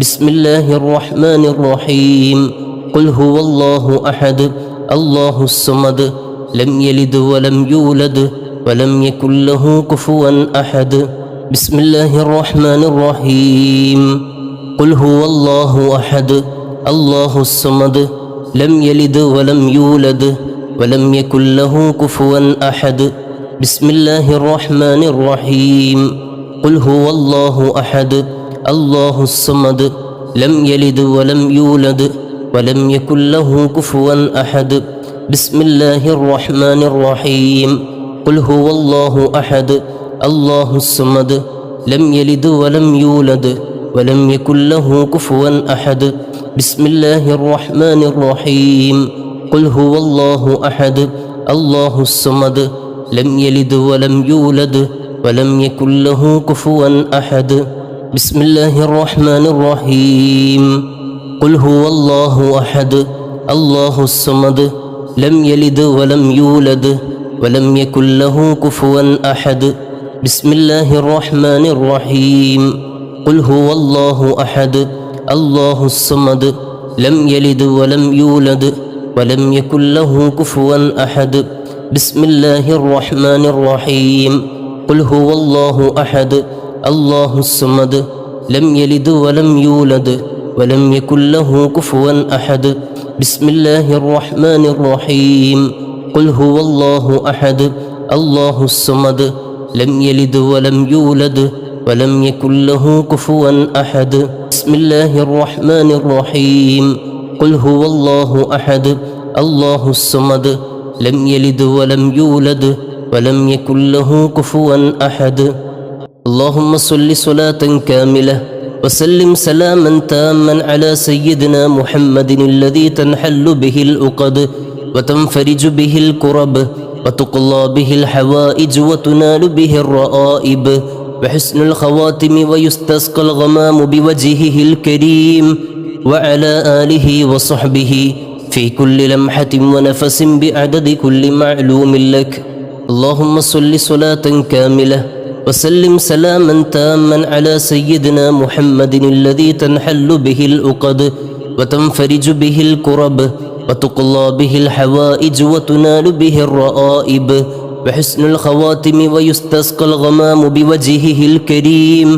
بسم الله الرحمن الرحيم قل هو الله أحد الله الصمد لم يلد ولم يولد ولم يكن له كفوا أحد بسم الله الرحمن الرحيم قل هو الله أحد الله الصمد لم يلد ولم يولد ولم يكن له كفوا أحد بسم الله الرحمن الرحيم قل هو الله أحد الله الصمد لم يلد ولم يولد ولم يكن له كفوا أحد بسم الله الرحمن الرحيم قل هو الله أحد الله الصمد لم يلد ولم يولد ولم يكن له كفوا أحد بسم الله الرحمن الرحيم قل هو الله أحد الله الصمد لم يلد ولم يولد ولم يكن له كفوا أحد بسم الله الرحمن الرحيم قل هو الله أحد الله الصمد لم يلد ولم يولد ولم يكن له كفوا أحد بسم الله الرحمن الرحيم قل هو الله أحد الله الصمد لم يلد ولم يولد ولم يكن له كفوا أحد بسم الله الرحمن الرحيم قل هو الله أحد الله الصمد لم يلد ولم يولد ولم يكن له كفوا أحد بسم الله الرحمن الرحيم قل هو الله أحد الله الصمد لم يلد ولم يولد ولم يكن له كفوا أحد بسم الله الرحمن الرحيم قل هو الله أحد الله الصمد لم يلد ولم يولد ولم يكن له كفوا أحد اللهم صل صلاة كاملة وسلم سلاما تاما على سيدنا محمد الذي تنحل به العقد وتنفرج به الكرب وتقضى به الحوائج وتنال به الرائب وحسن الخواتم ويستسقى الغمام بوجهه الكريم وعلى آله وصحبه في كل لمحة ونفس بعدد كل معلوم لك اللهم صل صلاة كاملة وسلم سلاما تاما على سيدنا محمد الذي تنحل به العقد وتنفرج به الكرب وتقضى به الحوائج وتنال به الرائب وحسن الخواتم ويستسقى الغمام بوجهه الكريم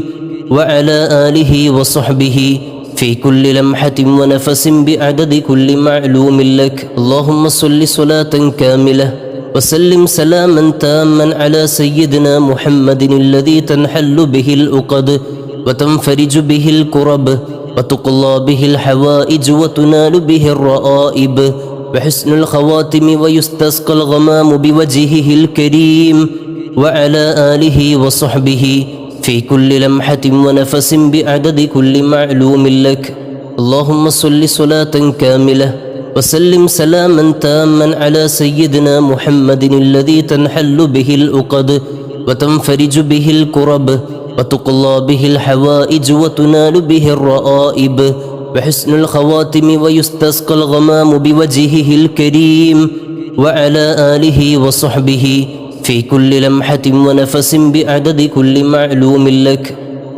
وعلى آله وصحبه في كل لمحة ونفس بعدد كل معلوم لك اللهم صل صلاة كاملة وسلم سلاما تاما على سيدنا محمد الذي تنحل به العقد وتنفرج به الكرب وتقضى به الحوائج وتنال به الرائب وحسن الخواتم ويستسقى الغمام بوجهه الكريم وعلى آله وصحبه في كل لمحة ونفس بعدد كل معلوم لك اللهم صل صلاة كاملة وسلم سلاما تاما على سيدنا محمد الذي تنحل به العقد وتنفرج به الكرب وتقضى به الحوائج وتنال به الرائب وحسن الخواتم ويستسقى الغمام بوجهه الكريم وعلى آله وصحبه في كل لمحة ونفس بعدد كل معلوم لك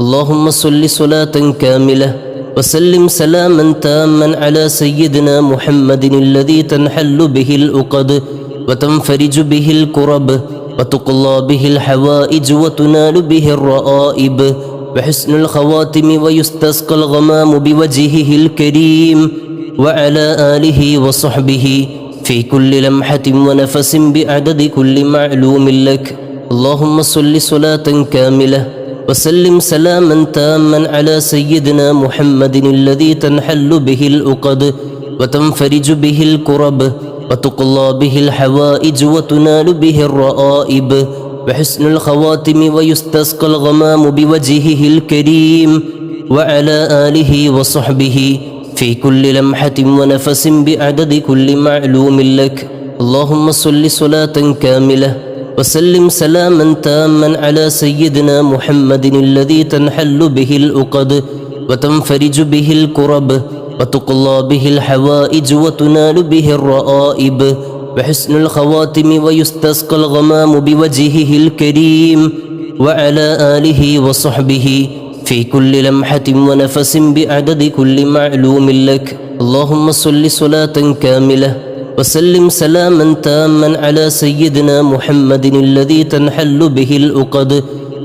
اللهم صل صلاة كاملة وسلم سلاما تاما على سيدنا محمد الذي تنحل به العقد وتنفرج به الكرب وتقضى به الحوائج وتنال به الرائب وحسن الخواتم ويستسقى الغمام بوجهه الكريم وعلى آله وصحبه في كل لمحة ونفس بعدد كل معلوم لك اللهم صل صلاة كاملة وسلم سلاما تاما على سيدنا محمد الذي تنحل به العقد وتنفرج به الكرب وتقضى به الحوائج وتنال به الرائب وحسن الخواتم ويستسقى الغمام بوجهه الكريم وعلى آله وصحبه في كل لمحة ونفس بعدد كل معلوم لك اللهم صل صلاة كاملة وسلم سلاما تاما على سيدنا محمد الذي تنحل به العقد وتنفرج به الكرب وتقضى به الحوائج وتنال به الرائب وحسن الخواتم ويستسقى الغمام بوجهه الكريم وعلى آله وصحبه في كل لمحة ونفس بعدد كل معلوم لك. اللهم صل صلاة كاملة وسلم سلاما تاما على سيدنا محمد الذي تنحل به العقد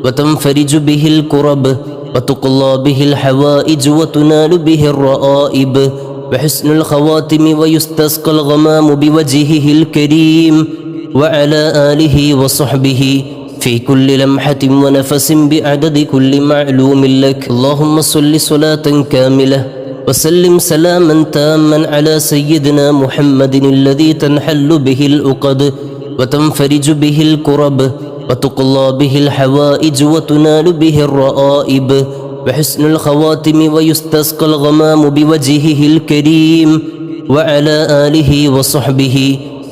وتنفرج به الكرب وتقضى به الحوائج وتنال به الرائب وحسن الخواتم ويستسقى الغمام بوجهه الكريم وعلى آله وصحبه في كل لمحة ونفس بعدد كل معلوم لك. اللهم صل صلاة كاملة وسلم سلاما تاما على سيدنا محمد الذي تنحل به العقد وتنفرج به الكرب وتقضى به الحوائج وتنال به الرائب وحسن الخواتم ويستسقى الغمام بوجهه الكريم وعلى آله وصحبه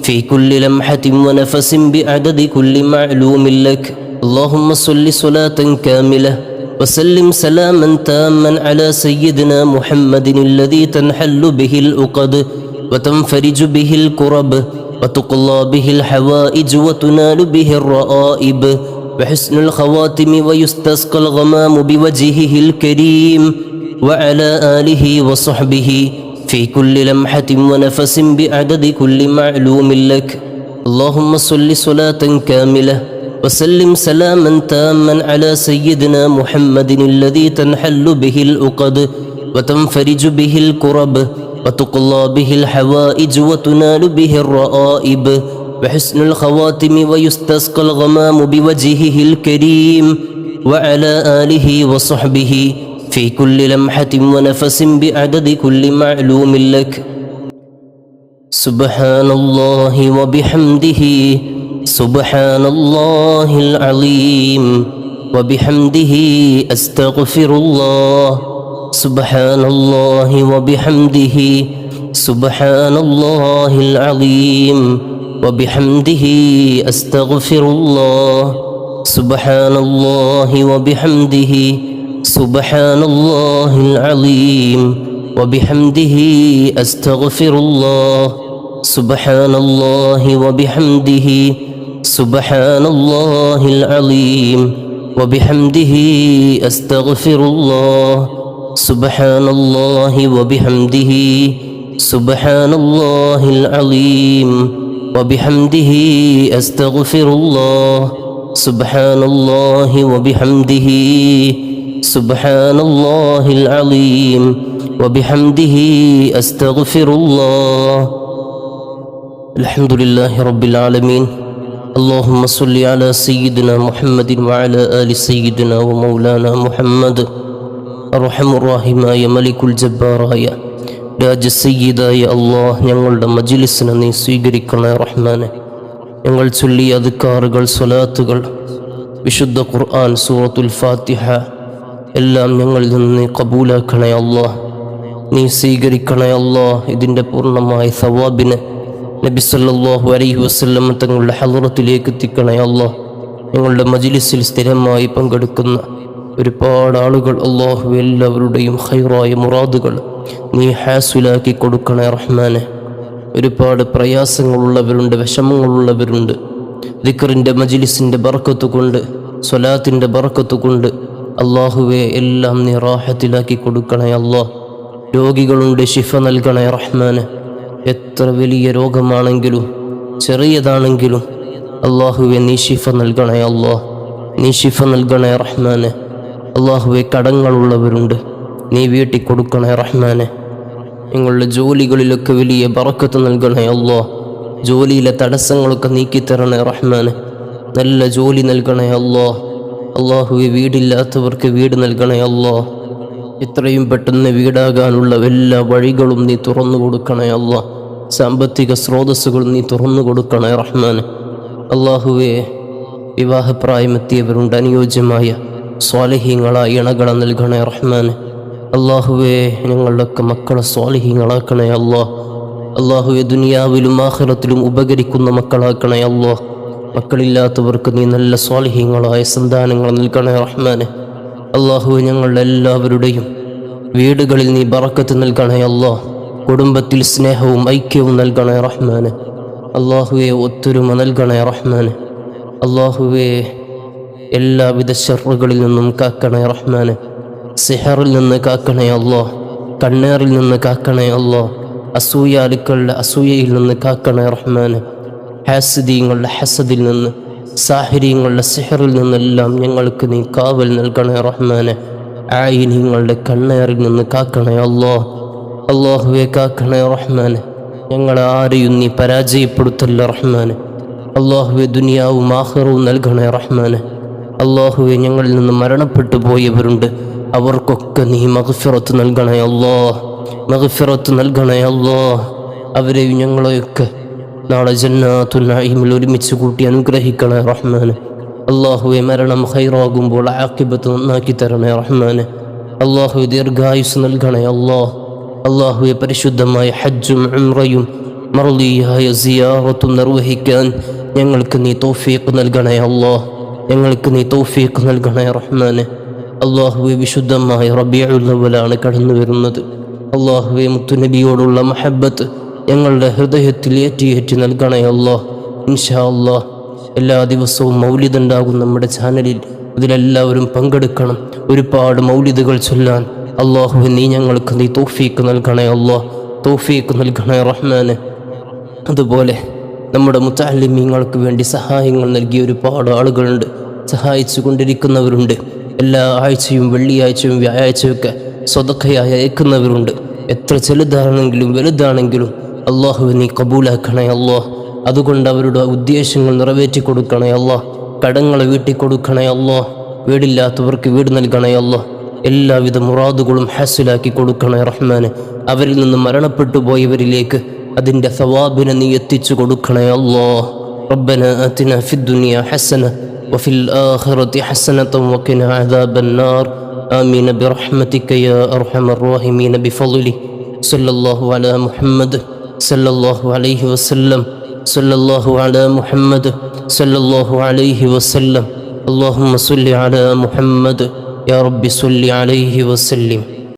في كل لمحة ونفس بعدد كل معلوم لك. اللهم صل صلاة كاملة وسلم سلاما تاما على سيدنا محمد الذي تنحل به العقد وتنفرج به الكرب وتقضى به الحوائج وتنال به الرائب وحسن الخواتم ويستسقى الغمام بوجهه الكريم وعلى آله وصحبه في كل لمحة ونفس بعدد كل معلوم لك. اللهم صل صلاة كاملة وسلم سلاما تاما على سيدنا محمد الذي تنحل به العقد وتنفرج به الكرب وتقضى به الحوائج وتنال به الرائب وحسن الخواتم ويستسقى الغمام بوجهه الكريم وعلى آله وصحبه في كل لمحة ونفس بعدد كل معلوم لك. سبحان الله وبحمده سبحان الله العظيم وبحمده أستغفر الله. سبحان الله وبحمده سبحان الله العظيم وبحمده أستغفر الله. سبحان الله وبحمده سبحان الله العظيم وبحمده أستغفر الله. سبحان الله وبحمده سبحان الله العظيم وبحمده أستغفر الله. سبحان الله وبحمده سبحان الله العظيم وبحمده أستغفر الله. سبحان الله وبحمده سبحان الله العظيم وبحمده أستغفر الله. الحمد لله رب العالمين. اللهم صل على سيدنا محمد وعلى آل سيدنا ومولانا محمد. അർഹമുറാഹിമായ മലിക്കുൽ ജബ്ബാറായ രാജസയ്യിദായ അല്ലാഹ്, ഞങ്ങളുടെ മജ്ലിസിനെ നീ സ്വീകരിക്കണേ റഹ്മാനെ. ഞങ്ങൾ ചൊല്ലിയ അദ്കാറുകൾ, സ്വലാത്തുകൾ, വിശുദ്ധ ഖുർആൻ, സൂറത്തുൽ ഫാത്തിഹ എല്ലാം ഞങ്ങളിൽ നിന്ന് നീ കബൂലാക്കണേ അല്ലാഹ്, നീ സ്വീകരിക്കണേ അല്ലാഹ്. ഇതിൻ്റെ പൂർണ്ണമായ സവാബിനെ നബി സല്ലല്ലാഹു അലൈഹി വസല്ലം തങ്ങളുടെ ഹളറത്തിലേക്ക് എത്തിക്കണേ അല്ലാഹ്. ഞങ്ങളുടെ മജ്ലിസിൽ സ്ഥിരമായി പങ്കെടുക്കുന്ന ഒരുപാട് ആളുകൾ അല്ലാഹു എല്ലാവരുടെയും ഖൈറായ മുറാദുകൾ നീ ഹാസുലാക്കി കൊടുക്കണേ റഹ്മാനെ. ഒരുപാട് പ്രയാസങ്ങളുള്ളവരുണ്ട്, വിഷമങ്ങളുള്ളവരുണ്ട്. ദിക്റിൻ്റെ മജ്ലിസിൻ്റെ ബർക്കത്ത് കൊണ്ട്, സ്വലാത്തിൻ്റെ ബർക്കത്ത് കൊണ്ട് അല്ലാഹുവെ എല്ലാം നീ റാഹത്തിലാക്കി കൊടുക്കണേ അല്ലാഹ്. രോഗികളുണ്ട്, ശിഫ നൽകണേ റഹ്മാനെ. എത്ര വലിയ രോഗമാണെങ്കിലും ചെറിയതാണെങ്കിലും അല്ലാഹുവെ നീ ശിഫ നൽകണേ അല്ലാഹ്, നീ ശിഫ നൽകണേ റഹ്മാനെ. അല്ലാഹുവെ കടങ്ങളുള്ളവരുണ്ട്, നീ വീട്ടി കൊടുക്കണേ റഹ്മാനെ. നിങ്ങളുടെ ജോലികളിലൊക്കെ വലിയ ബറക്കത്ത് നൽകണേ അല്ലാഹ്. ജോലിയിലെ തടസ്സങ്ങളൊക്കെ നീക്കിത്തരണേ റഹ്മാനെ. നല്ല ജോലി നൽകണേ അല്ലാഹ്. അല്ലാഹുവെ വീടില്ലാത്തവർക്ക് വീട് നൽകണേ അല്ലാഹ്. എത്രയും പെട്ടെന്ന് വീടാകാനുള്ള എല്ലാ വഴികളും നീ തുറന്നു കൊടുക്കണേ അല്ലാഹ്. സാമ്പത്തിക സ്രോതസ്സുകൾ നീ തുറന്നു കൊടുക്കണേ റഹ്മാനെ. അല്ലാഹുവെ വിവാഹപ്രായമെത്തിയവരുണ്ട്, അനുയോജ്യമായ സ്വാലിഹീങ്ങളായ ഇണകളെ നൽകണേ റഹ്മാനെ. അല്ലാഹുവെ ഞങ്ങളുടെയൊക്കെ മക്കളെ സ്വാലിഹീങ്ങളാക്കണേ അല്ലാഹ്. അല്ലാഹുവെ ദുനിയാവിലും ആഖിറത്തിലും ഉപകരിക്കുന്ന മക്കളാക്കണേ അല്ലാഹ്. മക്കളില്ലാത്തവർക്ക് നീ നല്ല സ്വാലിഹീങ്ങളായ സന്താനങ്ങൾ നൽകണേ റഹ്മാനെ. അല്ലാഹുവെ ഞങ്ങളുടെ എല്ലാവരുടെയും വീടുകളിൽ നീ ബറക്കത്ത് നൽകണേ അല്ലാഹ്. കുടുംബത്തിൽ സ്നേഹവും ഐക്യവും നൽകണേ റഹ്മാനെ. അല്ലാഹുവെ ഒത്തൊരുമ നൽകണേ റഹ്മാനെ. അല്ലാഹുവെ എല്ലാവിധ ശർറുകളിൽ നിന്നും കാക്കണേ റഹ്മാനെ. സിഹറിൽ നിന്ന് കാക്കണേ അല്ലാ, കണ്ണേറിൽ നിന്ന് കാക്കണേ അല്ലാ, അസൂയാലുക്കളുടെ അസൂയയിൽ നിന്ന് കാക്കണേ റഹ്മാനെ, ഹാസിദീങ്ങളുടെ ഹസദിൽ നിന്ന്, സാഹിരീങ്ങളുടെ സിഹറിൽ നിന്നെല്ലാം ഞങ്ങൾക്ക് നീ കാവൽ നൽകണേ റഹ്മാനെ, ആയിനീങ്ങളുടെ കണ്ണേറിൽ നിന്ന് കാക്കണേ അല്ലാ. അല്ലാഹുവെ കാക്കണേ റഹ്മാനെ, ഞങ്ങളെ ആരെയും നീ പരാജയപ്പെടുത്തല്ല റഹ്മാനെ. അല്ലാഹുവെ ദുനിയാവും ആഖിറവും നൽകണേ റഹ്മാനെ. അല്ലാഹുവെ ഞങ്ങളിൽ നിന്ന് മരണപ്പെട്ടു പോയവരുണ്ട്, അവർക്കൊക്കെ നീ മഗ്ഫിറത്ത് നൽകണേ അല്ലാ, മഗ്ഫിറത്ത് നൽകണേ അല്ലാ. അവരെയും ഞങ്ങളെയൊക്കെ നാളെ ജന്നാത്തുൽ നഈമിൽ ഒരുമിച്ച് കൂട്ടി അനുഗ്രഹിക്കണേ റഹ്മാനെ. അല്ലാഹുവെ മരണം ഖൈറാകുമ്പോൾ ആഖിബത്ത് നന്നാക്കി തരണേ റഹ്മാനെ. അല്ലാഹുവെ ദീർഘായുസ് നൽകണേ അല്ലാ. അല്ലാഹുവെ പരിശുദ്ധമായ ഹജ്ജും ഉംറയും മർളിയായ സിയാറത്തും നിർവഹിക്കാൻ ഞങ്ങൾക്ക് നീ തൗഫീഖ് നൽകണേ അല്ലാ, ഞങ്ങൾക്ക് നീ തൗഫീഖ് നൽകണേ റഹ്മാനെ. അല്ലാഹുവെ വിശുദ്ധമായ റബീഉൽ അവ്വലാണ് കടന്നു വരുന്നത്. അല്ലാഹുവെ മുത്തുനബിയോടുള്ള മഹബ്ബത്ത് ഞങ്ങളുടെ ഹൃദയത്തിൽ ഏറ്റി നൽകണേ അല്ലാ. ഇൻഷാ അല്ലാഹ് എല്ലാ ദിവസവും മൗലിദ് ഉണ്ടാകും നമ്മുടെ ചാനലിൽ, ഇതിലെല്ലാവരും പങ്കെടുക്കണം. ഒരുപാട് മൗലിദുകൾ ചൊല്ലാൻ അല്ലാഹുവെ നീ ഞങ്ങൾക്ക് നീ തൗഫീഖ് നൽകണേ അല്ലാ, തൗഫീഖ് നൽകണേ റഹ്മാനെ. അതുപോലെ നമ്മുടെ മുത്തഅല്ലിമീങ്ങൾക്ക് വേണ്ടി സഹായങ്ങൾ നൽകിയ ഒരുപാട് ആളുകളുണ്ട്, സഹായിച്ചു കൊണ്ടിരിക്കുന്നവരുണ്ട്. എല്ലാ ആഴ്ചയും വെള്ളിയാഴ്ചയും വ്യാഴാഴ്ചയൊക്കെ സ്വതക്കയായി അയക്കുന്നവരുണ്ട്. എത്ര ചെറുതാണെങ്കിലും വലുതാണെങ്കിലും അല്ലാഹുവെ നീ കബൂലാക്കണേ അല്ലാ. അതുകൊണ്ട് അവരുടെ ഉദ്ദേശങ്ങൾ നിറവേറ്റി കൊടുക്കണേ അല്ലാ, കടങ്ങളെ വീട്ടിക്കൊടുക്കണേ അല്ലാ, വീടില്ലാത്തവർക്ക് വീട് നൽകണേ അല്ലാ, എല്ലാവിധ മുറാദുകളും ഹാസിലാക്കി കൊടുക്കണേ റഹ്മാനെ. അവരിൽ നിന്ന് മരണപ്പെട്ടു പോയവരിലേക്ക് അതിൻ്റെ സവാബിനെ നീ എത്തിച്ചു കൊടുക്കണേ അല്ലാ. റബ്ബന ആതിന ഫിദ്ദുനിയ ഹസന വഫിൽ ആഖിറതി ഹസനത വഖിന അദാബന്നാർ. ആമീൻ ബിറഹ്മതിക യാ അർഹമർ റഹീമീൻ ബിഫളലി. സല്ലല്ലാഹു അലാ മുഹമ്മദ് സല്ലല്ലാഹു അലൈഹി വസല്ലം. സല്ലല്ലാഹു അലാ മുഹമ്മദ് സല്ലല്ലാഹു അലൈഹി വസല്ലം. اللهم صل على محمد يا رب صل عليه وسلم.